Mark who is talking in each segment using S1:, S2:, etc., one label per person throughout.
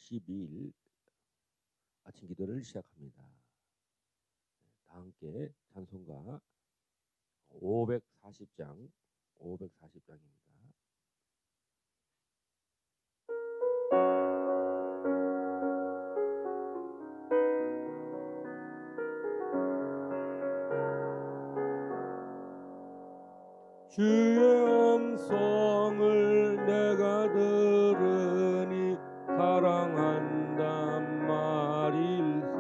S1: 12일 아침 기도를 시작합니다. 다 함께 찬송가 540장입니다. 주의 음성을 내가 들으니 사랑한단 말일세.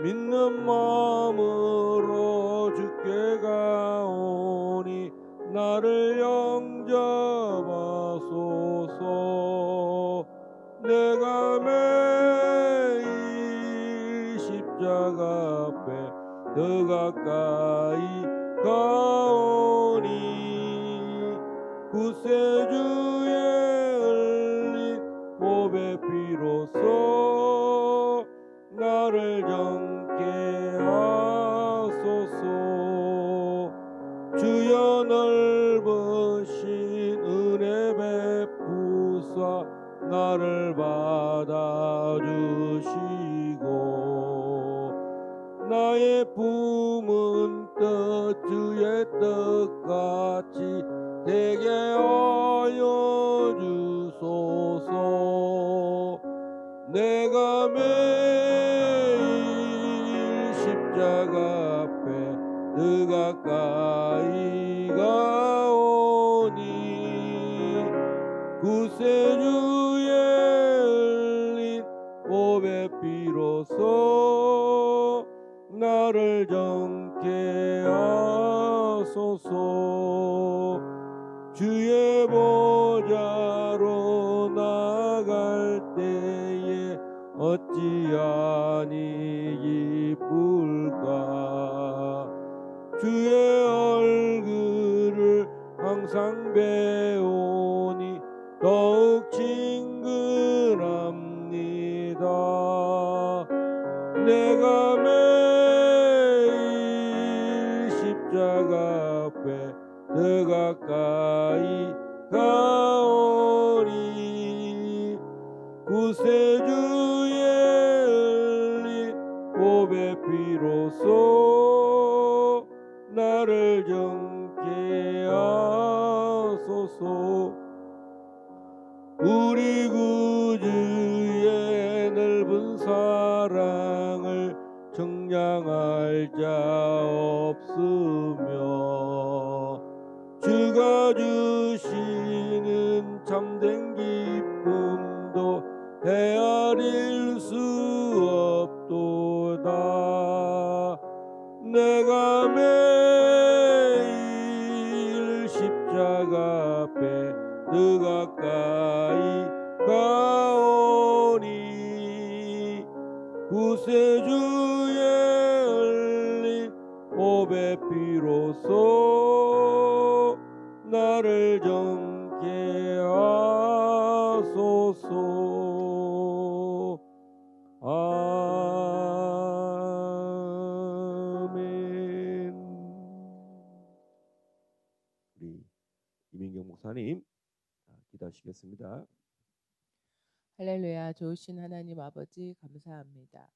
S1: 믿는 마음으로 주께 가오니 나를 영접하소서. 내가 매일 십자가 앞에 더 가까이 가오니 구세주의 흘린 보배 피로써 나를 정케 하소서. 주여 넓으신 은혜 베푸사 나를 받아주시고 나의 품은 뜻 주의 뜻같이 되게 하여 주소서. 내가 매일 십자가 앞에 더 가까이 가오니 구세주의 흘린 보배 피로써 나를 정케 하소서. 주의 보좌로 나아갈 때에 어찌하니 기쁠까. 주의 얼굴을 항상 배우니 더욱 친근합니다. 내가 매일 십자가 앞에 더 가까이 가오니 구세주의 흘린 보배 피로써 나를 정케 하소서. 우리 구주의 넓은 사랑을 청량할 자 없으며 주가 주시는 참된 기쁨도 헤아릴 수 없도다. 내가 매일 십자가 앞에 더 가까이 가오니 구세주의 흘린 보배 피로써 나를 정케 하소서. 아멘. 우리 이민경 목사님 기도하시겠습니다.
S2: 할렐루야. 좋으신 하나님 아버지 감사합니다.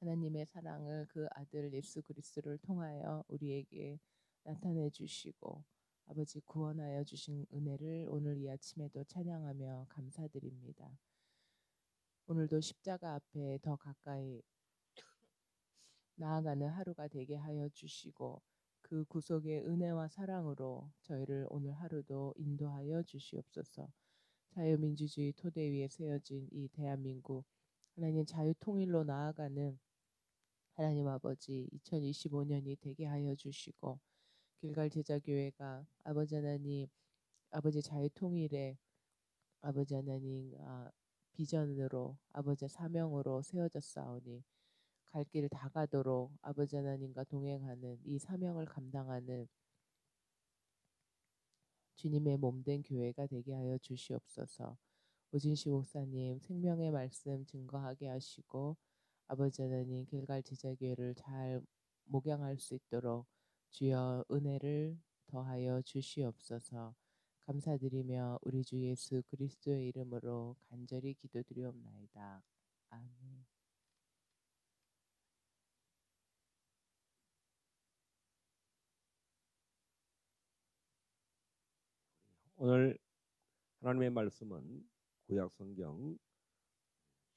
S2: 하나님의 사랑을 그 아들 예수 그리스도를 통하여 우리에게 나타내 주시고 아버지 구원하여 주신 은혜를 오늘 이 아침에도 찬양하며 감사드립니다. 오늘도 십자가 앞에 더 가까이 나아가는 하루가 되게 하여 주시고 그 구속의 은혜와 사랑으로 저희를 오늘 하루도 인도하여 주시옵소서. 자유민주주의 토대 위에 세워진 이 대한민국 하나님 자유통일로 나아가는 하나님 아버지 2025년이 되게 하여 주시고 길갈 제자교회가 아버지 하나님 아버지 자유통일의 아버지 하나님 비전으로 아버지 사명으로 세워졌사오니 갈 길 다 가도록 아버지 하나님과 동행하는 이 사명을 감당하는 주님의 몸된 교회가 되게 하여 주시옵소서. 오진시 목사님 생명의 말씀 증거하게 하시고 아버지 하나님 길갈 제자교회를 잘 목양할 수 있도록 주여 은혜를 더하여 주시옵소서. 감사드리며 우리 주 예수 그리스도의 이름으로 간절히 기도드리옵나이다. 아멘.
S1: 오늘 하나님의 말씀은 구약 성경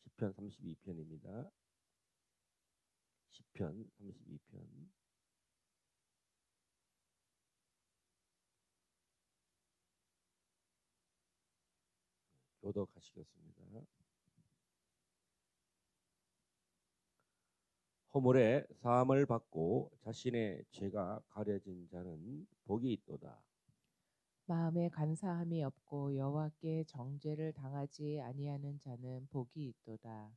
S1: 시편 32편입니다. 시편 32편. 교독하시겠습니다. 허물에 사함을 받고 자신의 죄가 가려진 자는 복이 있도다.
S2: 마음에 간사함이 없고 여호와께 정죄를 당하지 아니하는 자는 복이 있도다.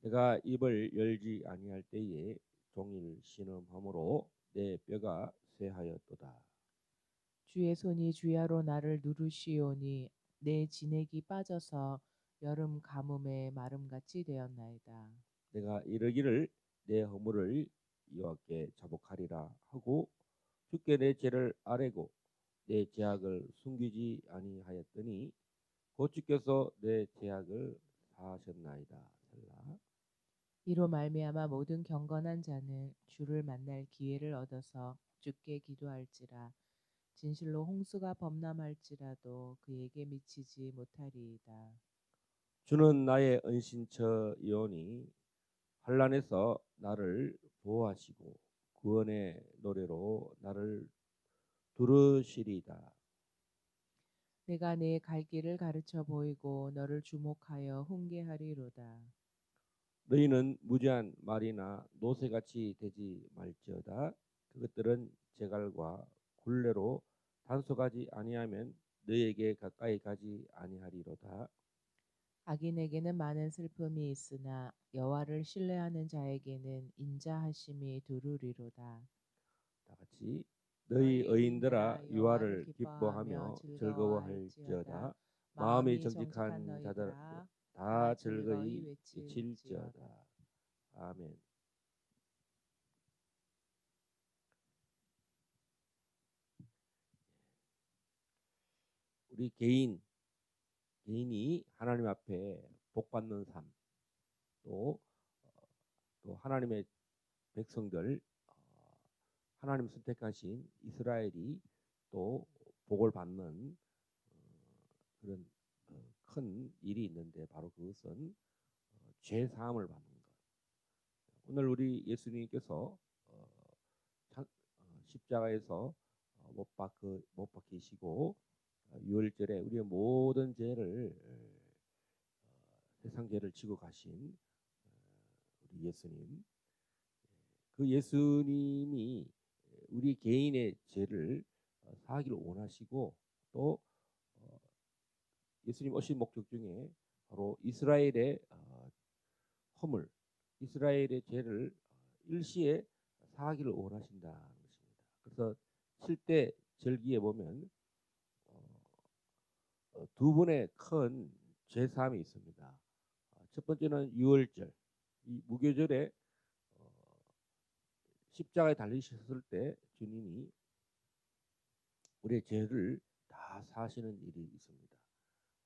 S1: 내가 입을 열지 아니할 때에 종일 신음함으로 내 뼈가 쇠하였도다.
S2: 주의 손이 주야로 나를 누르시오니 내 진액이 빠져서 여름 가뭄에 마름같이 되었나이다.
S1: 내가 이르기를 내 허물을 여호와께 자복하리라 하고 주께 내 죄를 아뢰고 내 죄악을 숨기지 아니하였더니 곧 주께서 내 죄악을 사하셨나이다. 셀라.
S2: 이로 말미암아 모든 경건한 자는 주를 만날 기회를 얻어서 주께 기도할지라. 진실로 홍수가 범람할지라도 그에게 미치지 못하리이다.
S1: 주는 나의 은신처이오니 환난에서 나를 보호하시고 구원의 노래로 나를 두르시리이다.
S2: 내가 내 갈 길을 가르쳐 보이고 너를 주목하여 훈계하리로다.
S1: 너희는 무지한 말이나 노새같이 되지 말지어다. 그것들은 재갈과 굴레로 단속하지 아니하면 너희에게 가까이 가지 아니하리로다.
S2: 악인에게는 많은 슬픔이 있으나 여호와를 신뢰하는 자에게는 인자하심이 두루리로다.
S1: 다 같이 너희 의인들아
S2: 여호와를
S1: 유아를
S2: 기뻐하며
S1: 기뻐하며
S2: 즐거워할지어다.
S1: 즐거워할지어다. 마음이
S2: 마음이
S1: 정직한
S2: 정직한
S1: 자들
S2: 너희들아
S1: 다
S2: 즐거이
S1: 즐거이
S2: 외칠지어다.
S1: 외칠지어다. 아멘. 우리 개인이 하나님 앞에 복 받는 삶, 또, 또 하나님의 백성들, 하나님 선택하신 이스라엘이 또 복을 받는 그런 큰 일이 있는데 바로 그것은 죄 사함을 받는 것. 오늘 우리 예수님께서 십자가에서 못 박히시고 유월절에 우리의 모든 죄를 세상 죄를 지고 가신 우리 예수님, 그 예수님이 우리 개인의 죄를 사하기를 원하시고 또 예수님 오신 목적 중에 바로 이스라엘의 허물, 이스라엘의 죄를 일시에 사하기를 원하신다는 것입니다. 그래서 7대 절기에 보면 두 번의 큰 죄사함이 있습니다. 첫 번째는 유월절, 이 무교절에 십자가에 달리셨을 때 주님이 우리의 죄를 다 사하시는 일이 있습니다.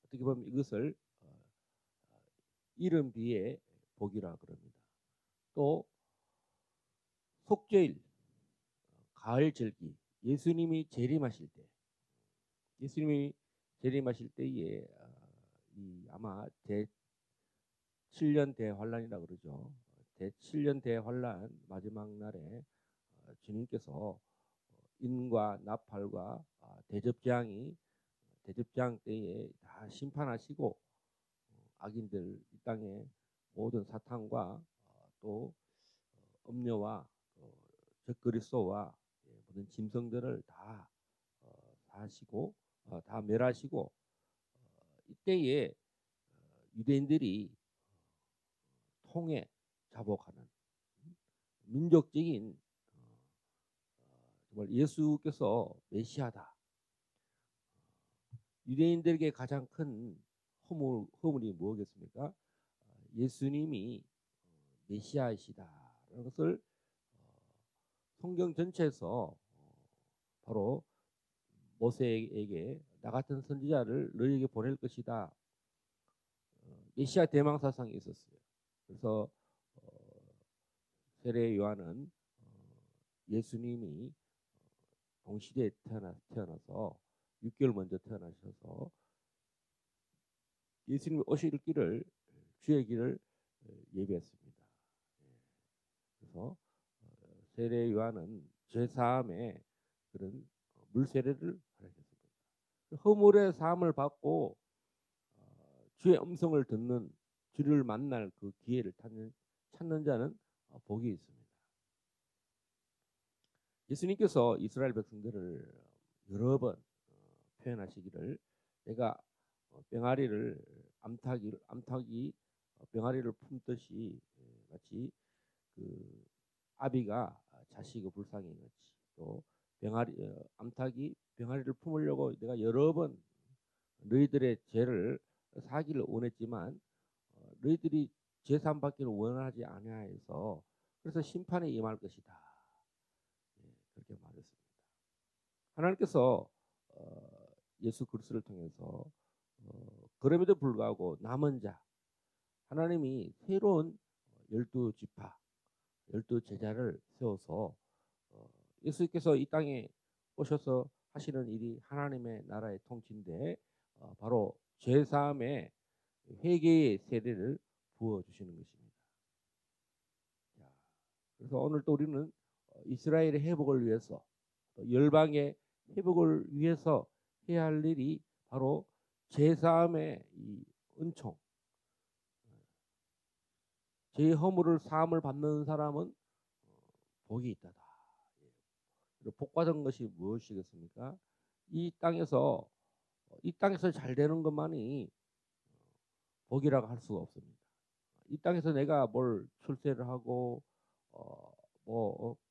S1: 어떻게 보면 이것을 이른 비의 복이라 그럽니다. 또 속죄일, 가을 절기, 예수님이 재림하실 때, 예수님이 재림하실 때에 아마 대 7년 대환란이라 그러죠. 대 7년 대환란 마지막 날에 주님께서 인과 나팔과 대접장 때에 다 심판하시고 악인들 이 땅에 모든 사탄과 또 음녀와 적그리스도와 모든 짐승들을 다 사시고 다 멸하시고 이때에 유대인들이 통해 자복하는 민족적인 정말 예수께서 메시아다. 유대인들에게 가장 큰 허물이 무엇이겠습니까? 예수님이 메시아이시다라는 것을 성경 전체에서 바로 모세에게 나 같은 선지자를 너희에게 보낼 것이다. 메시아 대망 사상이 있었어요. 그래서 세례 요한은 예수님이 동시대에 태어나서 6개월 먼저 태어나셔서 예수님 오실 길을 주의 길을 예비했습니다. 그래서 세례 요한은 제3의 그런 물세례를 하셨습니다. 허물의 사함을 받고 주의 음성을 듣는 주를 만날 그 기회를 찾는 자는 복이 있습니다. 예수님께서 이스라엘 백성들을 여러 번 표현하시기를 내가 병아리를 암탉이 병아리를 품듯이 마치 그 아비가 자식의 불쌍히 같이 또 암탉이 병아리를 품으려고 내가 여러 번 너희들의 죄를 사기를 원했지만 너희들이 제삼 받기를 원하지 아니하여서 그래서 심판에 임할 것이다. 그렇게 말했습니다. 하나님께서 예수 그리스도를 통해서 그럼에도 불구하고 남은 자 하나님이 새로운 12지파 12제자를 세워서 예수께서 이 땅에 오셔서 하시는 일이 하나님의 나라의 통치인데 바로 죄사함의 회개의 세례를 부어주시는 것입니다. 자, 그래서 오늘 또 우리는 이스라엘의 회복을 위해서 또 열방의 회복을 위해서 해야 할 일이 바로 죄사함의 이 은총, 죄의 허물을 사함을 받는 사람은 복이 있다다. 복받은 것이 무엇이겠습니까? 이 땅에서 잘 되는 것만이 복이라고 할 수가 없습니다. 이 땅에서 내가 뭘 출세를 하고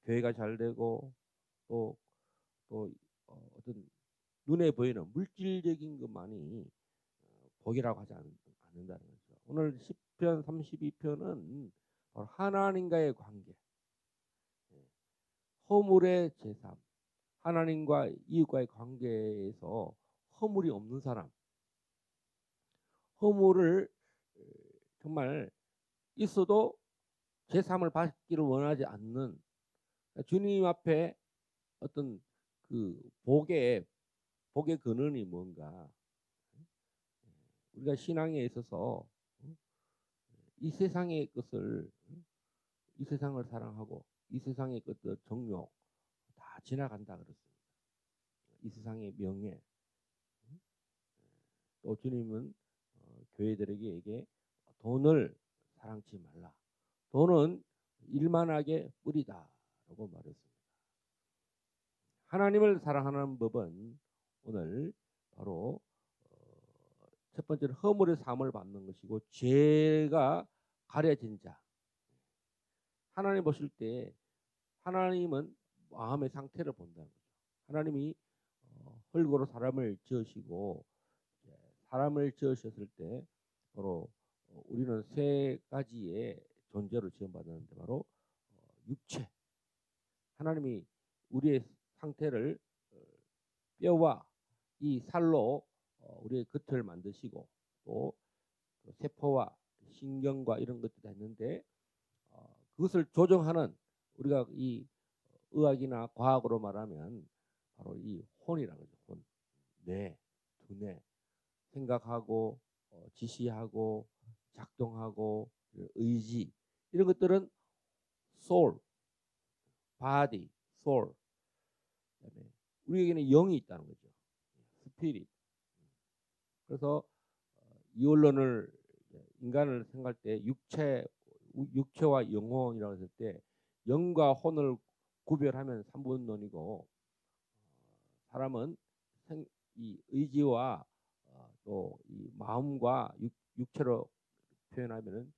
S1: 교회가 잘 되고 또 어떤 눈에 보이는 물질적인 것만이 복이라고 하지 않는다는 거죠. 오늘 10편 32편은 하나님과의 관계, 허물의 제삼, 하나님과 이웃과의 관계에서 허물이 없는 사람, 허물을 정말 있어도 제삼을 받기를 원하지 않는 주님 앞에 어떤 그 복의 근원이 뭔가 우리가 신앙에 있어서 이 세상의 것을 이 세상을 사랑하고 이 세상의 것들 정욕 다 지나간다 그랬습니다. 이 세상의 명예 또 주님은 교회들에게 돈을 사랑치 말라. 돈은 일만하게 뿌리다라고 말했습니다. 하나님을 사랑하는 법은 오늘 바로 첫 번째는 허물의 사함을 받는 것이고 죄가 가려진 자. 하나님 보실 때 하나님은 마음의 상태를 본다는 거죠. 하나님이 흙으로 사람을 지으시고 사람을 지으셨을 때 바로 우리는 세 가지의 존재로 지음받았는데 바로 육체. 하나님이 우리의 상태를 뼈와 이 살로 우리의 겉을 만드시고 또 세포와 신경과 이런 것들이 있는데 그것을 조정하는 우리가 이 의학이나 과학으로 말하면 바로 이 혼이라는 거죠. 혼, 뇌, 두뇌, 생각하고 지시하고 작동하고 의지 이런 것들은 soul, body, soul. 그다음에 우리에게는 영이 있다는 거죠. 스피릿. 그래서 이원론을 인간을 생각할 때 육체와 영혼이라고 했을 때 영과 혼을 구별하면 삼분론이고 사람은 이 의지와 또 이 마음과 육체로 표현하면은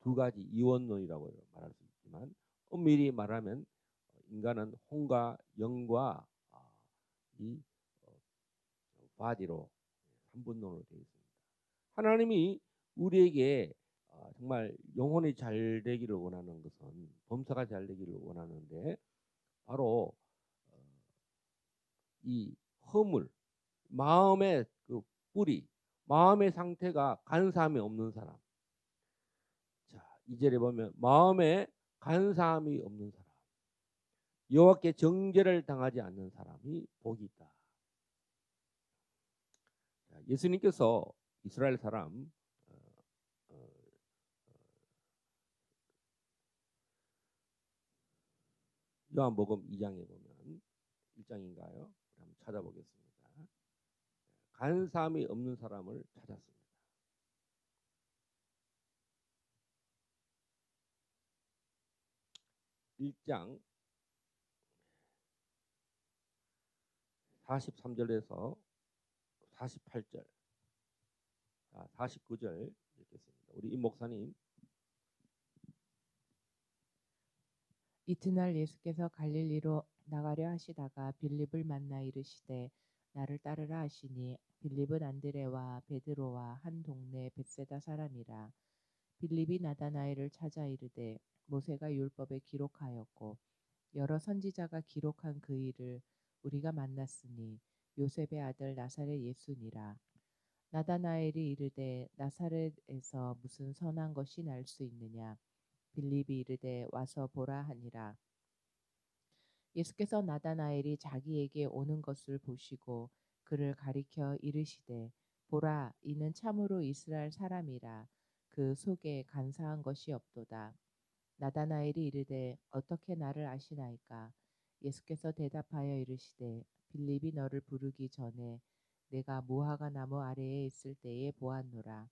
S1: 두 가지 이원론이라고 말할 수 있지만 엄밀히 말하면 인간은 혼과 영과 이 바디로 삼분론으로 되어 있습니다. 하나님이 우리에게 정말 영혼이 잘 되기를 원하는 것은 범사가 잘 되기를 원하는데 바로 이 허물, 마음의 그 뿌리, 마음의 상태가 간사함이 없는 사람. 자, 2절에 보면 마음에 간사함이 없는 사람, 여호와께 정죄를 당하지 않는 사람이 복이 있다. 자, 예수님께서 이스라엘 사람 어, 요한복음 2장에 보면 1장인가요? 한번 찾아보겠습니다. 간사함이 없는 사람을 찾았습니다. 1장 43절에서 48절, 49절 읽겠습니다. 우리 임 목사님.
S2: 이튿날 예수께서 갈릴리로 나가려 하시다가 빌립을 만나 이르시되 나를 따르라 하시니 빌립은 안드레와 베드로와 한 동네 벳세다 사람이라. 빌립이 나다나엘을 찾아 이르되 모세가 율법에 기록하였고 여러 선지자가 기록한 그 일을 우리가 만났으니 요셉의 아들 나사렛 예수니라. 나다나엘이 이르되 나사렛에서 무슨 선한 것이 날 수 있느냐. 빌립이 이르되 와서 보라 하니라. 예수께서 나다나엘이 자기에게 오는 것을 보시고 그를 가리켜 이르시되 보라, 이는 참으로 이스라엘 사람이라. 그 속에 간사한 것이 없도다. 나다나엘이 이르되 어떻게 나를 아시나이까. 예수께서 대답하여 이르시되 빌립이 너를 부르기 전에 내가 무화과 나무 아래에 있을 때에 보았노라.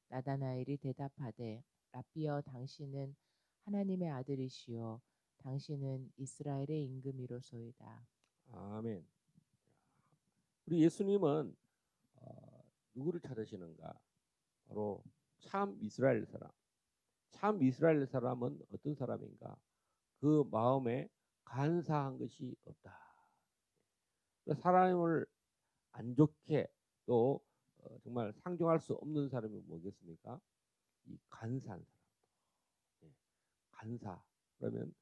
S2: 나다나엘이 대답하되 라삐여, 당신은 하나님의 아들이시요 당신은 이스라엘의 임금이로소이다.
S1: 아멘. 우리 예수님은 누구를 찾으시는가? 바로 참 이스라엘 사람. 참 이스라엘 사람은 어떤 사람인가? 그 마음에 간사한 것이 없다. 사람을 안 좋게 또 정말 상종할 수 없는 사람이 뭐겠습니까? 이 간사한 사람. 예, 간사. 그러면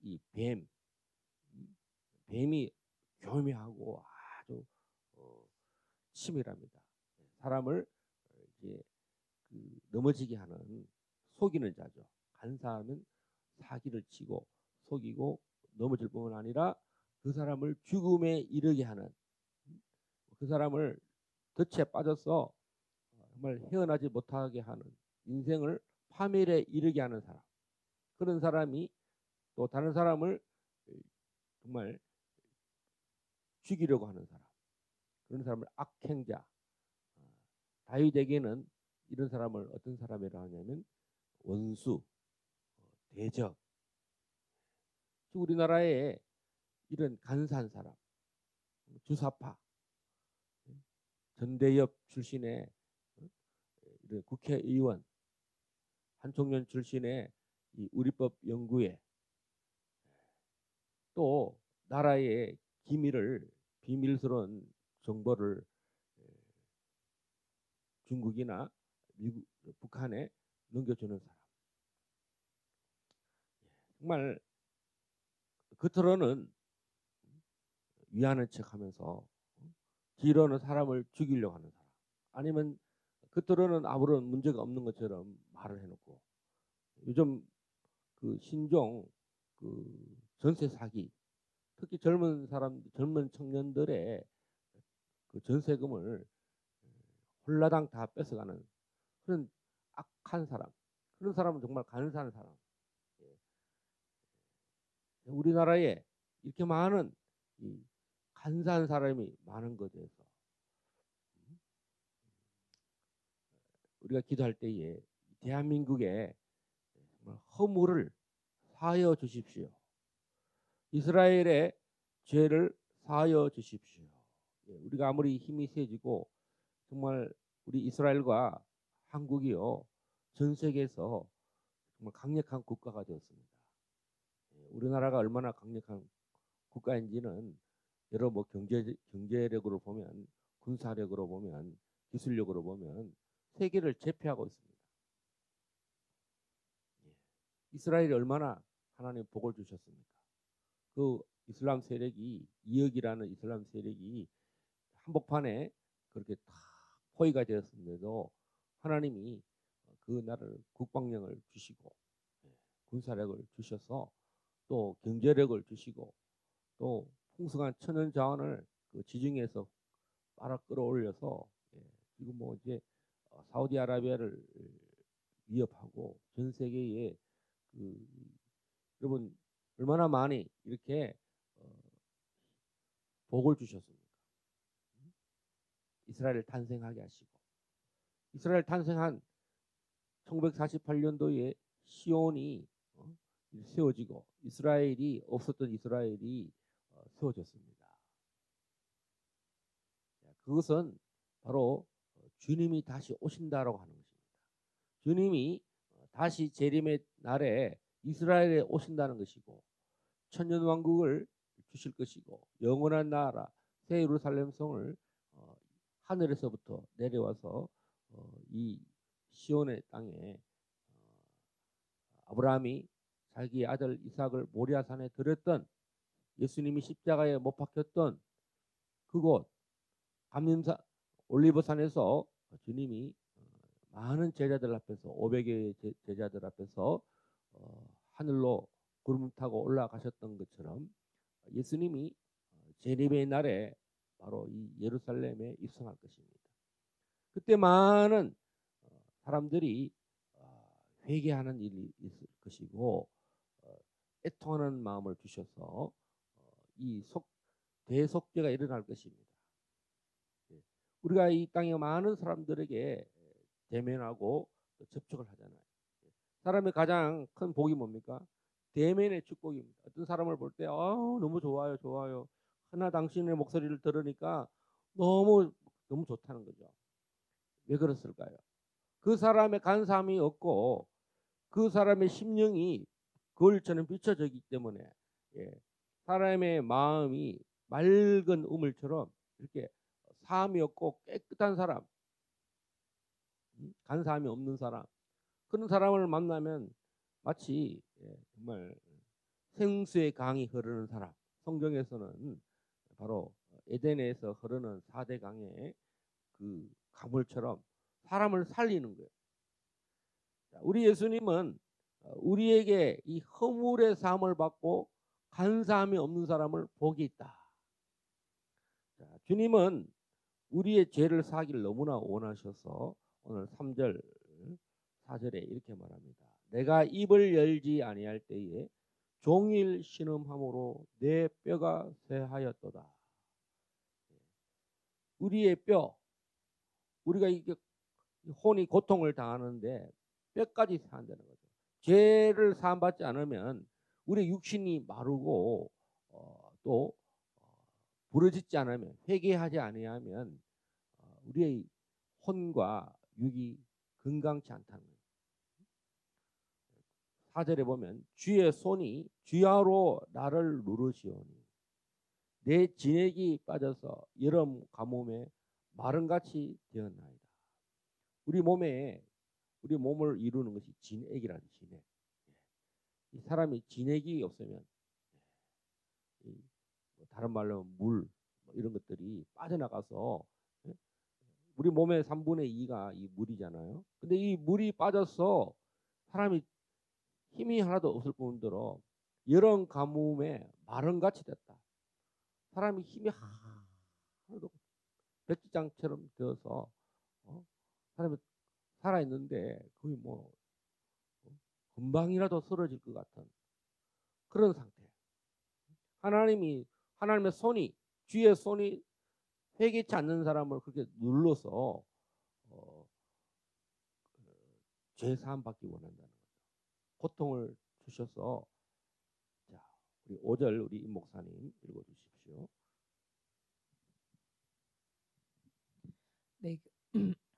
S1: 이 뱀이 교묘하고 아주 치밀합니다. 사람을 이제 넘어지게 하는 속이는 자죠. 간사하면 사기를 치고 속이고 넘어질 뿐만 아니라 그 사람을 죽음에 이르게 하는, 그 사람을 덫에 빠져서 정말 헤어나지 못하게 하는, 인생을 파멸에 이르게 하는 사람. 그런 사람이 또 다른 사람을 정말 죽이려고 하는 사람, 그런 사람을 악행자. 다윗에게는 이런 사람을 어떤 사람이라 하냐면 원수, 대적. 우리나라에 이런 간사한 사람, 주사파, 전대협 출신의 이런 국회의원, 한총련 출신의 이 우리법 연구회, 또 나라의 기밀을, 비밀스러운 정보를 중국이나 미국, 북한에 넘겨주는 사람. 정말 겉으로는 위하는 척하면서 뒤로는 사람을 죽이려고 하는 사람. 아니면 겉으로는 아무런 문제가 없는 것처럼 말을 해놓고, 요즘 그 신종 그 전세 사기, 특히 젊은 청년들의 그 전세금을 홀라당 다 뺏어가는 그런 악한 사람, 그런 사람은 정말 간사한 사람. 우리나라에 이렇게 많은 이 간사한 사람이 많은 것에 대해서 우리가 기도할 때에 대한민국에 정말 허물을 사하여 주십시오. 이스라엘의 죄를 사하여 주십시오. 우리가 아무리 힘이 세지고 정말 우리 이스라엘과 한국이요 전 세계에서 정말 강력한 국가가 되었습니다. 우리나라가 얼마나 강력한 국가인지는 여러 뭐 경제력으로 보면, 군사력으로 보면, 기술력으로 보면 세계를 제패하고 있습니다. 이스라엘이 얼마나 하나님 복을 주셨습니까? 그 이슬람 세력이 이역이라는 이슬람 세력이 한복판에 그렇게 다 포위가 되었음에도 하나님이 그 나라를 국방력을 주시고 군사력을 주셔서 또 경제력을 주시고 또 풍성한 천연 자원을 그 지중해에서 빨아 끌어올려서 지금 뭐 이제 사우디아라비아를 위협하고 전 세계에 그 여러분 얼마나 많이 이렇게 복을 주셨습니까? 이스라엘을 탄생하게 하시고 이스라엘 탄생한 1948년도에 시온이 세워지고 이스라엘이 없었던 이스라엘이 세워졌습니다. 그것은 바로 주님이 다시 오신다라고 하는 것입니다. 주님이 다시 재림의 날에 이스라엘에 오신다는 것이고 천년왕국을 주실 것이고 영원한 나라 새 예루살렘 성을 하늘에서부터 내려와서 이 시온의 땅에 아브라함이 자기 아들 이삭을 모리아산에 드렸던 예수님이 십자가에 못 박혔던 그곳 감림산 올리브산에서 주님이 많은 제자들 앞에서 500여 제자들 앞에서 하늘로 구름 타고 올라가셨던 것처럼 예수님이 재림의 날에 바로 이 예루살렘에 입성할 것입니다. 그때 많은 사람들이 회개하는 일이 있을 것이고 애통하는 마음을 주셔서 이 대속죄가 일어날 것입니다. 우리가 이 땅에 많은 사람들에게 대면하고 접촉을 하잖아요. 사람의 가장 큰 복이 뭡니까? 대면의 축복입니다. 어떤 사람을 볼 때 너무 좋아요, 좋아요. 하나 당신의 목소리를 들으니까 너무 좋다는 거죠. 왜 그랬을까요? 그 사람의 간사함이 없고 그 사람의 심령이 거울처럼 비춰지기 때문에 사람의 마음이 맑은 우물처럼 이렇게 사함이 없고 깨끗한 사람, 간사함이 없는 사람, 그런 사람을 만나면 마치 정말 생수의 강이 흐르는 사람. 성경에서는 바로 에덴에서 흐르는 4대 강의 그 강물처럼 사람을 살리는 거예요. 우리 예수님은 우리에게 이 허물의 사함을 받고 간사함이 없는 사람을 복이 있다. 주님은 우리의 죄를 사하기를 너무나 원하셔서 오늘 3절 4절에 이렇게 말합니다. 내가 입을 열지 아니할 때에 종일 신음함으로 내 뼈가 쇠하였도다. 우리의 뼈, 우리가 이게 혼이 고통을 당하는데 뼈까지 사한다는 거죠. 죄를 사함받지 않으면 우리 육신이 마르고 또 부르짖지 않으면 회개하지 아니하면 우리의 혼과 육이 건강치 않다는 거예요. 4절에 보면 주의 손이 주야로 나를 누르시오니 내 진액이 빠져서 여름 가뭄에 마른같이 되었나이다. 우리 몸을 이루는 것이 진액이라는 진액. 이 사람이 진액이 없으면 다른 말로 물 이런 것들이 빠져나가서 우리 몸의 3분의 2가 이 물이잖아요. 근데 이 물이 빠져서 사람이 힘이 하나도 없을 뿐더러 여름 가뭄에 마른같이 됐다. 사람이 힘이 하나도 백지장처럼 되어서 사람이 살아있는데 거의 뭐 금방이라도 쓰러질 것 같은 그런 상태. 하나님의 손이 주의 손이 회개치 않는 사람을 그렇게 눌러서 죄 사함 받기 원한다는 거죠. 고통을 주셔서 자, 우리 5절 우리 임 목사님 읽어 주십시오.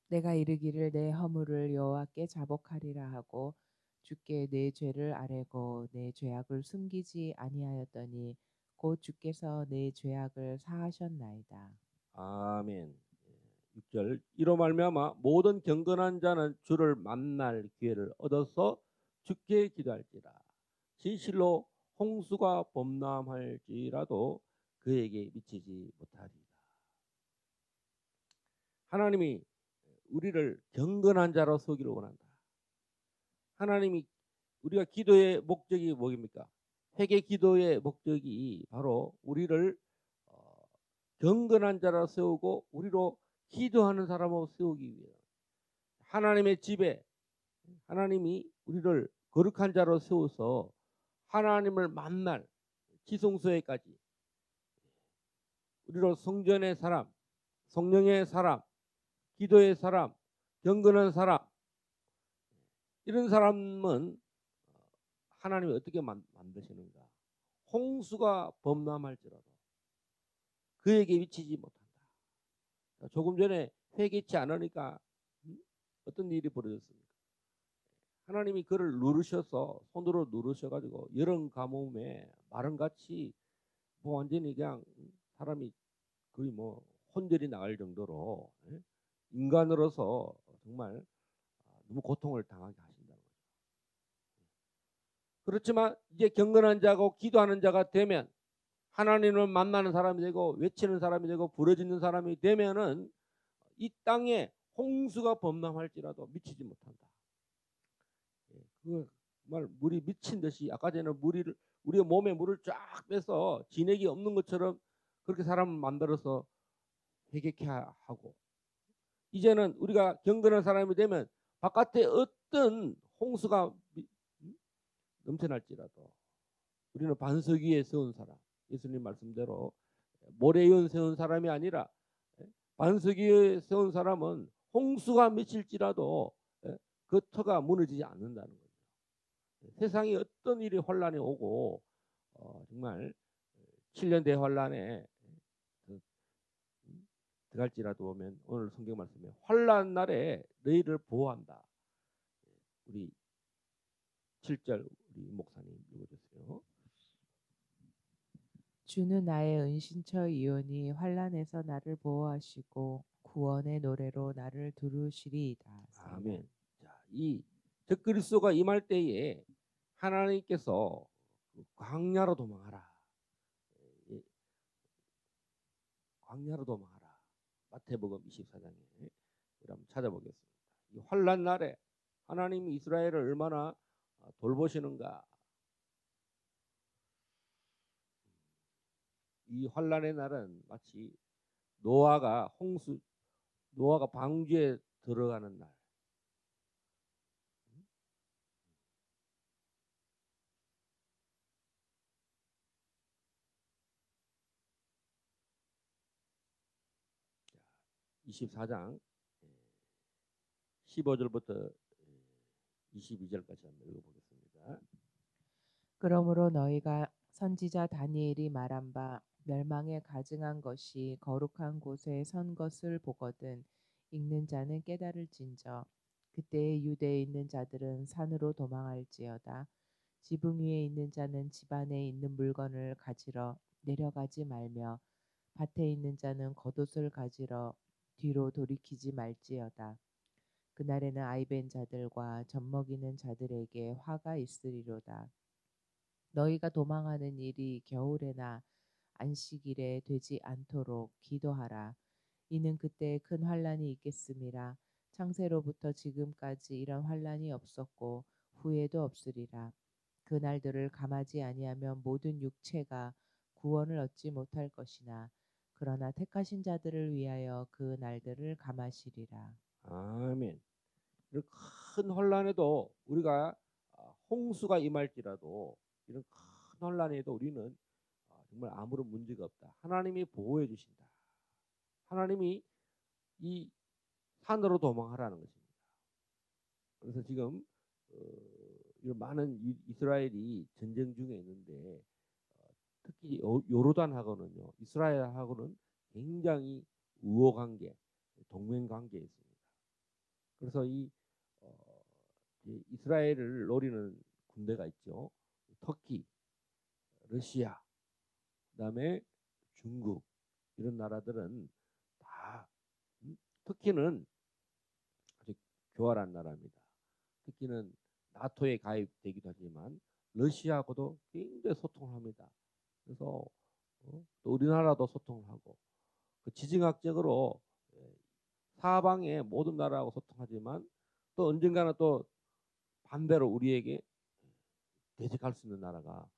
S2: 내가 이르기를 내 허물을 여호와께 자복하리라 하고 주께 내 죄를 아뢰고 내 죄악을 숨기지 아니하였더니 곧 주께서 내 죄악을 사하셨나이다.
S1: 아멘. 6절 이로 말미암아 모든 경건한 자는 주를 만날 기회를 얻어서 주께 기도할지라. 진실로 홍수가 범람할지라도 그에게 미치지 못하리이다. 하나님이 우리를 경건한 자로 세우기를 원한다. 하나님이 우리가 기도의 목적이 뭐입니까? 회개 기도의 목적이 바로 우리를 경건한 자로 세우고 우리로 기도하는 사람으로 세우기 위해 하나님의 집에 하나님이 우리를 거룩한 자로 세워서 하나님을 만날 지성소에까지 우리로 성전의 사람, 성령의 사람, 기도의 사람, 경건한 사람 이런 사람은 하나님이 어떻게 만드시는가? 홍수가 범람할지라도 그에게 미치지 못한다. 조금 전에 회개치 않으니까 어떤 일이 벌어졌습니까? 하나님이 그를 누르셔서 손으로 누르셔가지고 여름 가뭄에 마른같이 뭐 완전히 그냥 사람이 거의 뭐 혼절이 나갈 정도로 인간으로서 정말 너무 고통을 당하게 하신다는 거죠. 그렇지만 이제 경건한 자고 기도하는 자가 되면 하나님을 만나는 사람이 되고 외치는 사람이 되고 부르짖는 사람이 되면은 이 땅에 홍수가 범람할지라도 미치지 못한다. 그 정말 물이 미친 듯이 아까 전에 우리의 몸에 물을 쫙 빼서 진액이 없는 것처럼 그렇게 사람을 만들어서 회개케 하고 이제는 우리가 경건한 사람이 되면 바깥에 어떤 홍수가 넘쳐날지라도 우리는 반석 위에 세운 사람 예수님 말씀대로 모래 위에 세운 사람이 아니라 반석 위에 세운 사람은 홍수가 미칠지라도 그 터가 무너지지 않는다는 거죠. 세상에 어떤 일이 환란이 오고 정말 7년 대환란에 들어갈지라도 보면 오늘 성경 말씀에 환란 날에 너희를 보호한다. 우리 7절 우리 목사님 읽어주세요.
S2: 주는 나의 은신처이오니 환난에서 나를 보호하시고 구원의 노래로 나를 두루시리이다.
S1: 아멘. 자, 이 적그리스도가 임할 때에 하나님께서 광야로 도망하라. 광야로 도망하라. 마태복음 24장에 우리 한번 찾아보겠습니다. 이 환란 날에 하나님이 이스라엘을 얼마나 돌보시는가. 이 환란의 날은 마치 노아가 방주에 들어가는 날. 자, 24장 15절부터 22절까지 한번 읽어보겠습니다.
S2: 그러므로 너희가 선지자 다니엘이 말한 바 멸망에 가증한 것이 거룩한 곳에 선 것을 보거든 읽는 자는 깨달을진저 그때에 유대에 있는 자들은 산으로 도망할지어다 지붕 위에 있는 자는 집 안에 있는 물건을 가지러 내려가지 말며 밭에 있는 자는 겉옷을 가지러 뒤로 돌이키지 말지어다 그날에는 아이벤 자들과 젖먹이는 자들에게 화가 있으리로다 너희가 도망하는 일이 겨울에나 안식일에 되지 않도록 기도하라. 이는 그때 큰 환란이 있겠음이라. 창세로부터 지금까지 이런 환란이 없었고 후에도 없으리라. 그 날들을 감하지 아니하면 모든 육체가 구원을 얻지 못할 것이나 그러나 택하신 자들을 위하여 그 날들을 감하시리라.
S1: 아멘. 이런 큰 혼란에도 우리가 홍수가 임할지라도 이런 큰 혼란에도 우리는 정말 아무런 문제가 없다. 하나님이 보호해 주신다. 하나님이 이 산으로 도망하라는 것입니다. 그래서 지금 이런 많은 이스라엘이 전쟁 중에 있는데 특히 요르단하고는요, 이스라엘하고는 굉장히 우호 관계, 동맹 관계에 있습니다. 그래서 이스라엘을 노리는 군대가 있죠. 터키, 러시아, 그다음에 중국 이런 나라들은 다 터키는 아주 교활한 나라입니다. 터키는 나토에 가입되기도 하지만 러시아하고도 굉장히 소통을 합니다. 그래서 또 우리나라도 소통을 하고 그 지정학적으로 사방의 모든 나라하고 소통하지만 또 언젠가는 또 반대로 우리에게 대적할 수 있는 나라가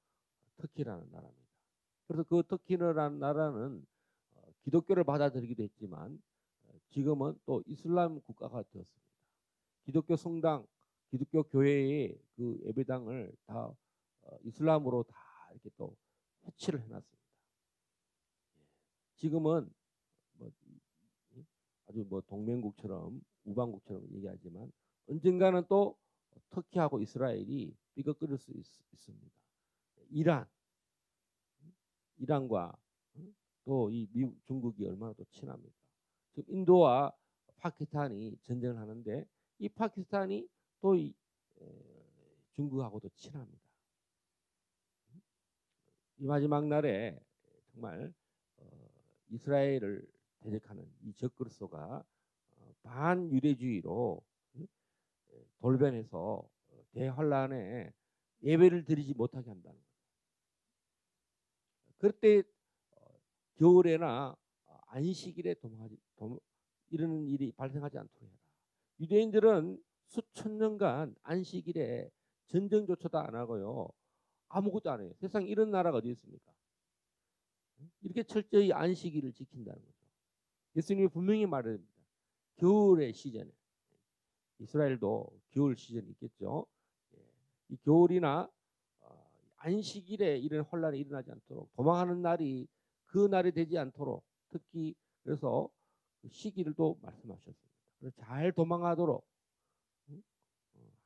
S1: 터키라는 나라입니다. 그래서 그 터키라는 나라는 기독교를 받아들이기도 했지만 지금은 또 이슬람 국가가 되었습니다. 기독교 성당, 기독교 교회의 그 예배당을 다 이슬람으로 다 이렇게 또 해치를 해놨습니다. 지금은 뭐 아주 뭐 동맹국처럼 우방국처럼 얘기하지만 언젠가는 또 터키하고 이스라엘이 삐걱거릴 수 있습니다. 이란과 또 이 미국, 중국이 얼마나 또 친합니까? 지금 인도와 파키스탄이 전쟁을 하는데 이 파키스탄이 또 중국하고도 친합니다. 이 마지막 날에 정말 이스라엘을 대적하는 이 적그리스도가 반유대주의로 돌변해서 대환란에 예배를 드리지 못하게 한다는 거죠. 그때 겨울에나 안식일에 이런 일이 발생하지 않도록 해라. 유대인들은 수천 년간 안식일에 전쟁조차도 안 하고요. 아무것도 안 해요. 세상에 이런 나라가 어디 있습니까? 이렇게 철저히 안식일을 지킨다는 거죠. 예수님이 분명히 말합니다. 겨울의 시즌에 이스라엘도 겨울 시즌이 있겠죠. 이 겨울이나 안식일에 이런 혼란이 일어나지 않도록 도망하는 날이 그 날이 되지 않도록 특히 그래서 시기를도 말씀하셨습니다. 그래서 잘 도망하도록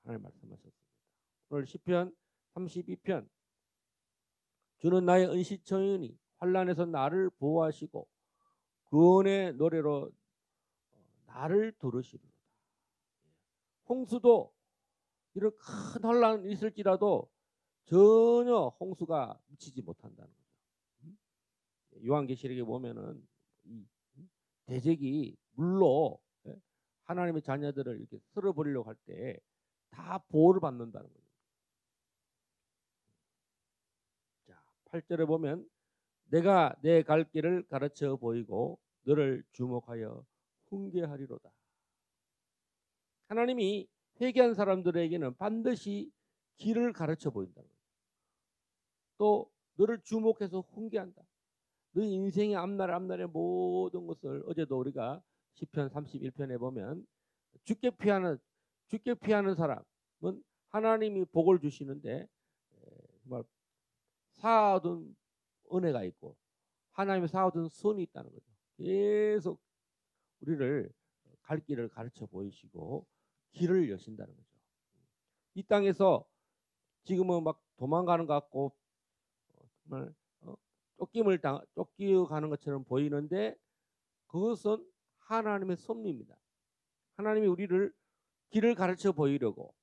S1: 하나님 말씀하셨습니다. 오늘 시편 32편 주는 나의 은시처이니 환난에서 나를 보호하시고 구원의 노래로 나를 들으시리로다. 홍수도 이런 큰 환난이 있을지라도 전혀 홍수가 미치지 못한다는 거죠. 요한계시록에 보면은 이 대적이 물로 하나님의 자녀들을 이렇게 쓸어버리려고 할 때 다 보호를 받는다는 거죠. 자, 8절에 보면 내가 내 갈 길을 가르쳐 보이고 너를 주목하여 훈계하리로다. 하나님이 회개한 사람들에게는 반드시 길을 가르쳐 보인다는 거죠. 또 너를 주목해서 훈계한다. 너 인생의 앞날의 모든 것을 어제도 우리가 시편 31편에 보면 죽게 피하는 사람은 하나님이 복을 주시는데 정말 쌓아둔 은혜가 있고 하나님이 쌓아둔 선이 있다는 거죠. 계속 우리를 갈 길을 가르쳐 보이시고 길을 여신다는 거죠. 이 땅에서 지금은 막 도망가는 것 같고 정말 쫓기가는 것처럼 보이는데 그것은 하나님의 섭리입니다. 하나님이 우리를 길을 가르쳐 보이려고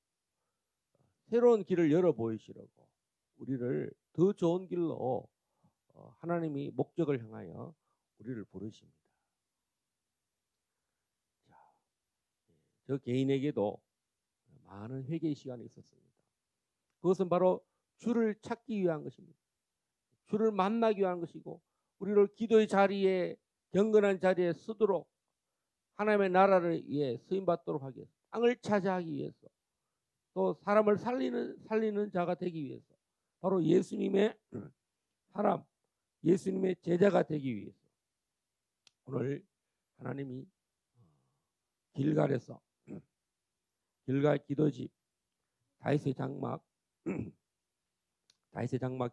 S1: 새로운 길을 열어 보이시려고 우리를 더 좋은 길로 하나님이 목적을 향하여 우리를 부르십니다. 자, 저 개인에게도 많은 회개의 시간이 있었습니다. 그것은 바로 주를 찾기 위한 것입니다. 주를 만나기 위한 것이고 우리를 기도의 자리에 경건한 자리에 서도록 하나님의 나라를 위해 쓰임받도록 하기 위해서 땅을 차지하기 위해서 또 사람을 살리는 자가 되기 위해서 바로 예수님의 사람 예수님의 제자가 되기 위해서 오늘 하나님이 길갈에서 길갈 기도집 다윗의 장막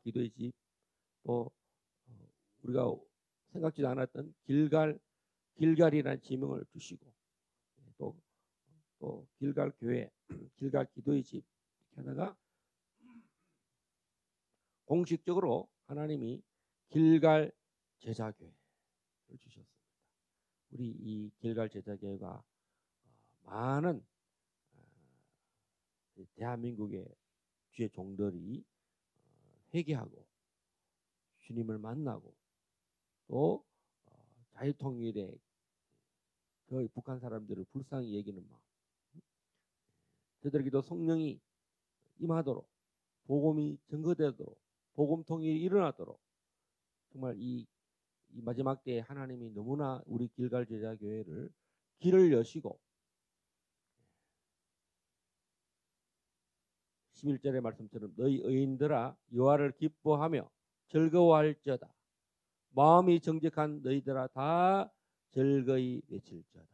S1: 기도의 집 또 우리가 생각지도 않았던 길갈이라는 지명을 주시고 또 길갈 교회 길갈 기도의 집 이렇게 하다가 공식적으로 하나님이 길갈 제자교회를 주셨습니다. 우리 이 길갈 제자교회가 많은 대한민국의 주의 종들이 회개하고 주님을 만나고 또 자유통일에 그 북한 사람들을 불쌍히 여기는 마음 저들에게도 성령이 임하도록 복음이 증거되도록 복음통일이 일어나도록 정말 이 마지막 때에 하나님이 너무나 우리 길갈 제자교회를 길을 여시고 11절의 말씀처럼 너희 의인들아 여호와를 기뻐하며 즐거워할지어다. 마음이 정직한 너희들아 다 즐거이 외칠지어다.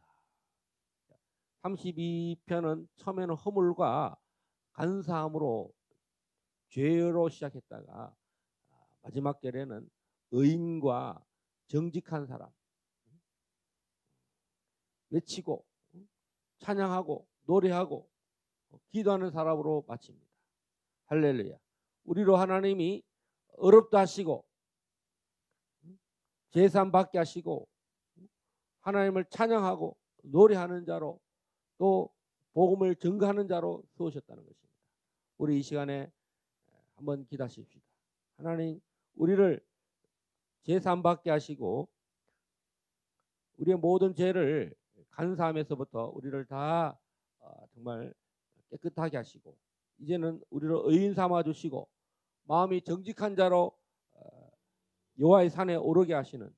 S1: 32편은 처음에는 허물과 간사함으로 죄로 시작했다가 마지막 절에는 의인과 정직한 사람 외치고 찬양하고 노래하고 기도하는 사람으로 마칩니다. 할렐루야. 우리로 하나님이 어렵다 하시고 제산 받게 하시고 하나님을 찬양하고 노래하는 자로 또 복음을 증거하는 자로 세우셨다는 것입니다. 우리 이 시간에 한번 기도하십시다. 하나님 우리를 제산 받게 하시고 우리의 모든 죄를 간사함에서부터 우리를 다 정말 깨끗하게 하시고 이제는 우리를 의인 삼아 주시고 마음이 정직한 자로 여호와의 산에 오르게 하시는,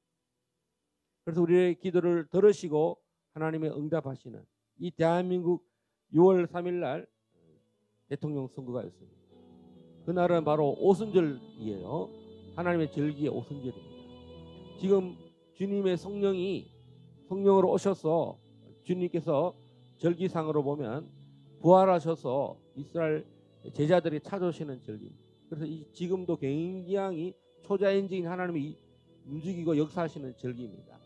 S1: 그래서 우리의 기도를 들으시고 하나님의 응답하시는 이 대한민국 6월 3일 날 대통령 선거가 있습니다. 그날은 바로 오순절이에요. 하나님의 절기의 오순절입니다. 지금 주님의 성령으로 오셔서 주님께서 절기상으로 보면 부활하셔서 이스라엘 제자들이 찾아오시는 절기입니다. 그래서 지금도 굉장히 초자연적인 하나님이 움직이고 역사하시는 절기입니다.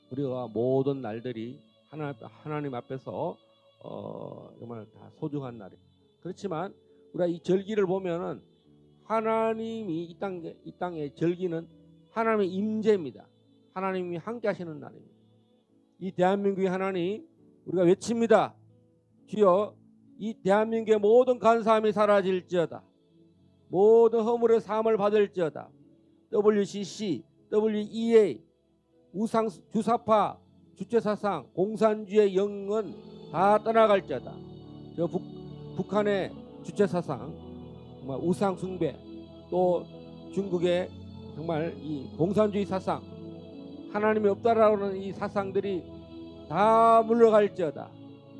S1: 우리가 모든 날들이 하나님 앞에서 정말 다 소중한 날입니다. 그렇지만 우리가 이 절기를 보면은 하나님이 이 땅의 절기는 하나님의 임재입니다. 하나님이 함께 하시는 날입니다. 이 대한민국의 하나님 우리가 외칩니다. 주여 이 대한민국의 모든 간사함이 사라질지어다. 모든 허물의 사함을 받을지어다. WCC, WEA, 우상 주사파, 주체사상, 공산주의 영은 다 떠나갈지어다. 저 북한의 주체사상, 정말 우상 숭배, 또 중국의 정말 이 공산주의 사상, 하나님이 없다라는 이 사상들이 다 물러갈지어다.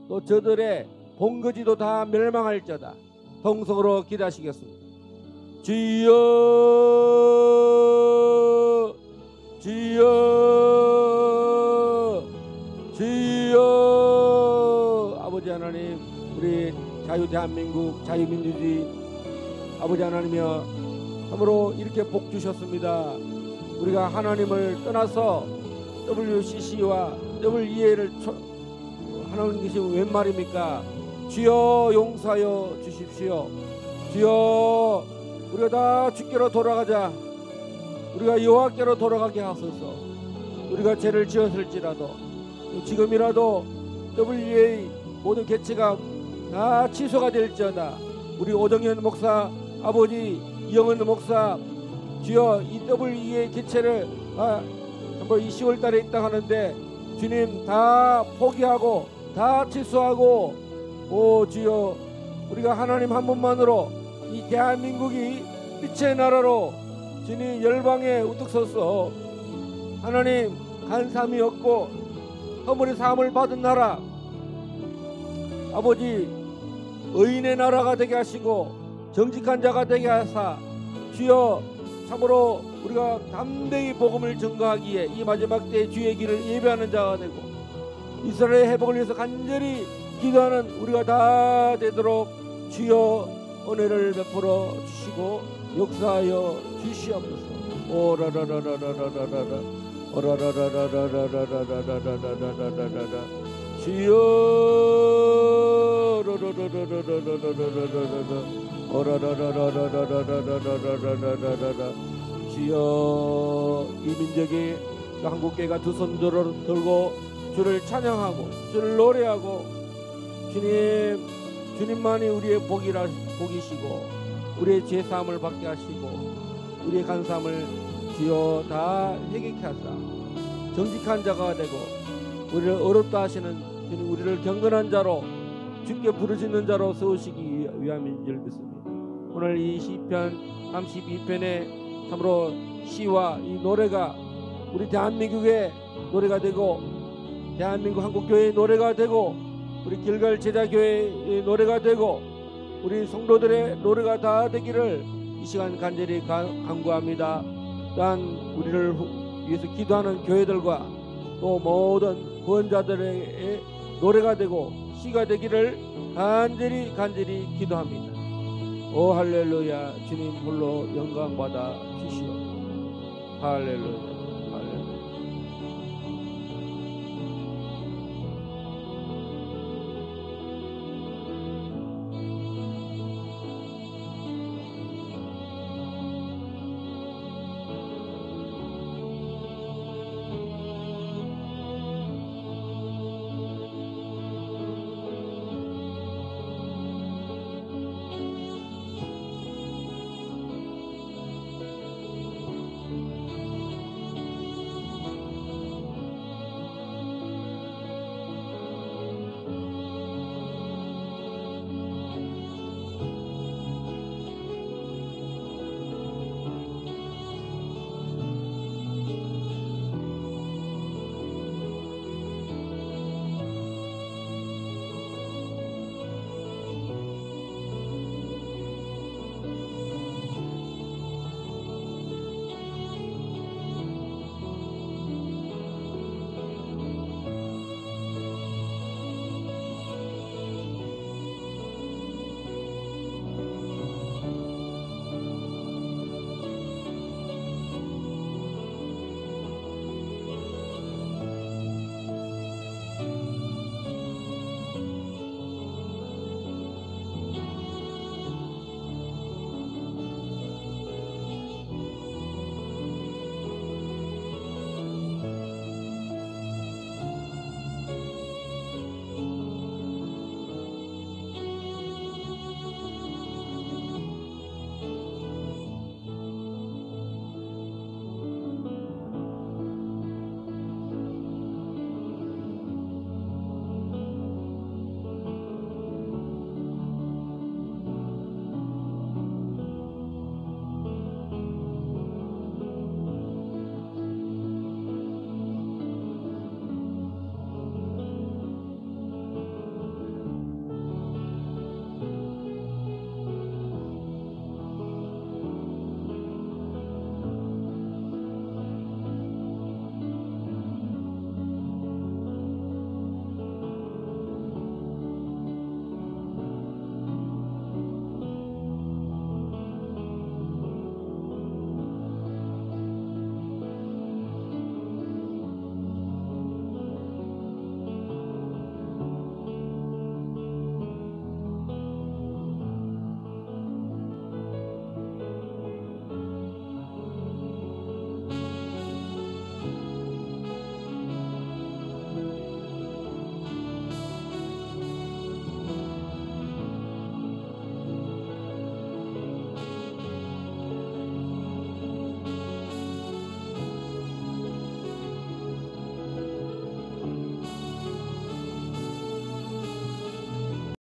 S1: 또 저들의 본거지도 다 멸망할지어다. 통성으로 기도하시겠습니다. 주여 주여 주여. 아버지 하나님 우리 자유대한민국 자유민주주의 아버지 하나님이여 참으로 이렇게 복 주셨습니다. 우리가 하나님을 떠나서 WCC와 WEA를 하는 것이 웬 말입니까? 주여 용서하여 주십시오. 주여 우리가 다 주께로 돌아가자. 우리가 여호와께로 돌아가게 하소서. 우리가 죄를 지었을지라도 지금이라도 WEA 모든 개체가 다 취소가 될지어다. 우리 오정현 목사 아버지 이영은 목사 주여 이 WEA 개체를 한번 이 10월 달에 있다 하는데 주님 다 포기하고 다 취소하고 오 주여 우리가 하나님 한 분만으로 이 대한민국이 빛의 나라로 주님 열방에 우뚝 서서 하나님 간사함이 없고 허물의 사함을 받은 나라 아버지 의인의 나라가 되게 하시고 정직한 자가 되게 하사 주여 참으로 우리가 담대히 복음을 증거하기에 이 마지막 때의 주의 길을 예배하는 자가 되고 이스라엘의 회복을 위해서 간절히 기도하는 우리가 다 되도록 주여 은혜를 베풀어 주시고 역사하여 주시옵소서. 오라라라라라라라라 오라라라라라라라라라라라라라 주여 오라라라라라라라라라라라라라 주여 이 민족이 한국교회가 두 손 들고 주를 찬양하고 주를 노래하고 주님만이 우리의 복이시고 우리의 죄사함을 받게 하시고 우리의 간사함을 주여 다 회개케 하사 정직한 자가 되고 우리를 어렵다 하시는 주님 우리를 경건한 자로 주께 부르짖는 자로 세우시기 위함인 줄 믿습니다. 오늘 이 시편 32편에 참으로 시와 이 노래가 우리 대한민국의 노래가 되고, 대한민국 한국교회의 노래가 되고, 우리 길갈 제자교회의 노래가 되고, 우리 성도들의 노래가 다 되기를 이 시간 간절히 간구합니다. 또한 우리를 위해서 기도하는 교회들과 또 모든 구원자들의 노래가 되고 시가 되기를 간절히 기도합니다. 오 할렐루야. 주님 홀로 영광 받아 주시오. 할렐루야.